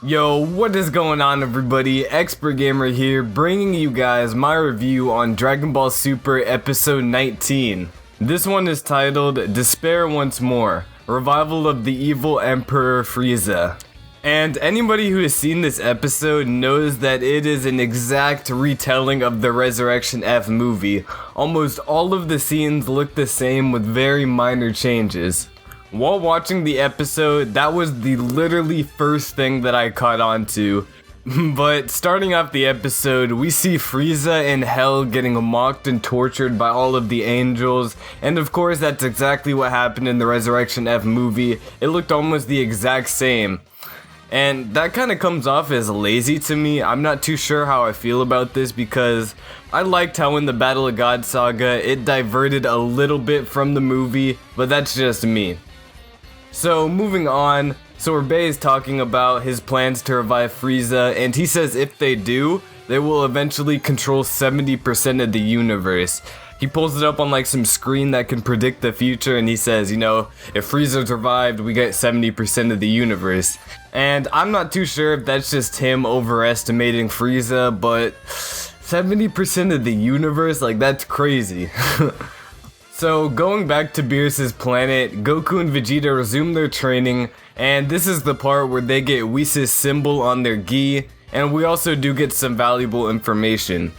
Yo, what is going on everybody? XpertGamer here, bringing you guys my review on Dragon Ball Super Episode 19. This one is titled Despair Once More, Revival of the Evil Emperor Frieza. And anybody who has seen this episode knows that it is an exact retelling of the Resurrection F movie. Almost all of the scenes look the same with very minor changes. While watching the episode, that was the literally first thing that I caught on to. But starting off the episode, we see Frieza in hell getting mocked and tortured by all of the angels, and of course that's exactly what happened in the Resurrection F movie. It looked almost the exact same. And that kind of comes off as lazy to me. I'm not too sure how I feel about this because I liked how in the Battle of God saga it diverted a little bit from the movie, but that's just me. So moving on, Sorbet is talking about his plans to revive Frieza, and he says if they do, they will eventually control 70% of the universe. He pulls it up on like some screen that can predict the future, and he says, you know, if Frieza's revived, we get 70% of the universe. And I'm not too sure if that's just him overestimating Frieza, but 70% of the universe, like that's crazy. So, going back to Beerus' planet, Goku and Vegeta resume their training, and this is the part where they get Whis' symbol on their gi, and we also do get some valuable information.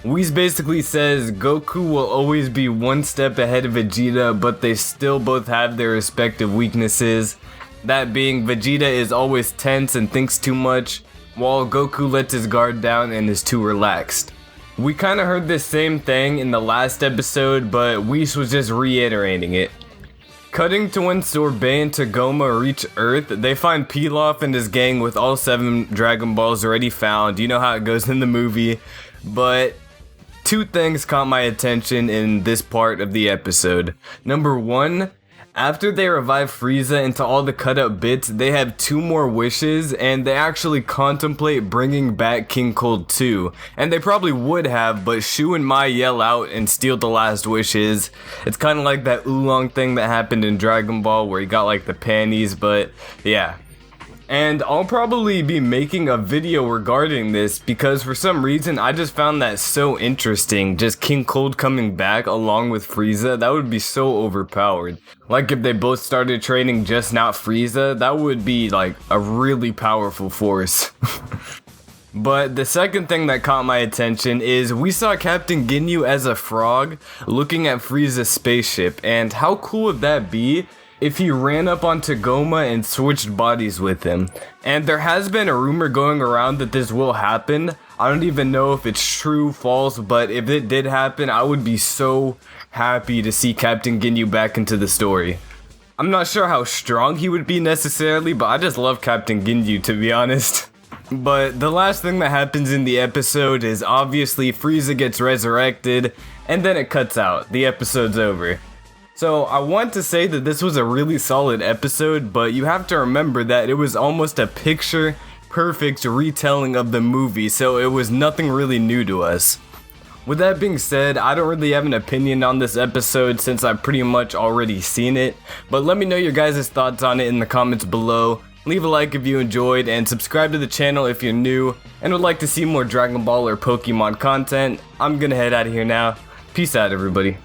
Whis basically says Goku will always be one step ahead of Vegeta, but they still both have their respective weaknesses. That being, Vegeta is always tense and thinks too much, while Goku lets his guard down and is too relaxed. We kinda heard this same thing in the last episode, but Whis was just reiterating it. Cutting to when Sorbet and Tagoma reach Earth, they find Pilaf and his gang with all 7 Dragon Balls already found. You know how it goes in the movie. But two things caught my attention in this part of the episode. Number 1, after they revive Frieza into all the cut up bits, they have 2 more wishes, and they actually contemplate bringing back King Cold 2. And they probably would have, but Shu and Mai yell out and steal the last wishes. It's kind of like that oolong thing that happened in Dragon Ball where he got like the panties, but yeah. And I'll probably be making a video regarding this because for some reason I just found that so interesting, just King Cold coming back along with Frieza. That would be so overpowered. Like if they both started training just not Frieza, that would be like a really powerful force. But the second thing that caught my attention is we saw Captain Ginyu as a frog looking at Frieza's spaceship, and how cool would that be if he ran up on Tagoma and switched bodies with him. And there has been a rumor going around that this will happen. I don't even know if it's true, false, but if it did happen, I would be so happy to see Captain Ginyu back into the story. I'm not sure how strong he would be necessarily, but I just love Captain Ginyu, to be honest. But the last thing that happens in the episode is obviously Frieza gets resurrected, and then it cuts out. The episode's over. So I want to say that this was a really solid episode, but you have to remember that it was almost a picture-perfect retelling of the movie, so it was nothing really new to us. With that being said, I don't really have an opinion on this episode since I've pretty much already seen it, but let me know your guys' thoughts on it in the comments below. Leave a like if you enjoyed, and subscribe to the channel if you're new and would like to see more Dragon Ball or Pokemon content. I'm gonna head out of here now. Peace out, everybody.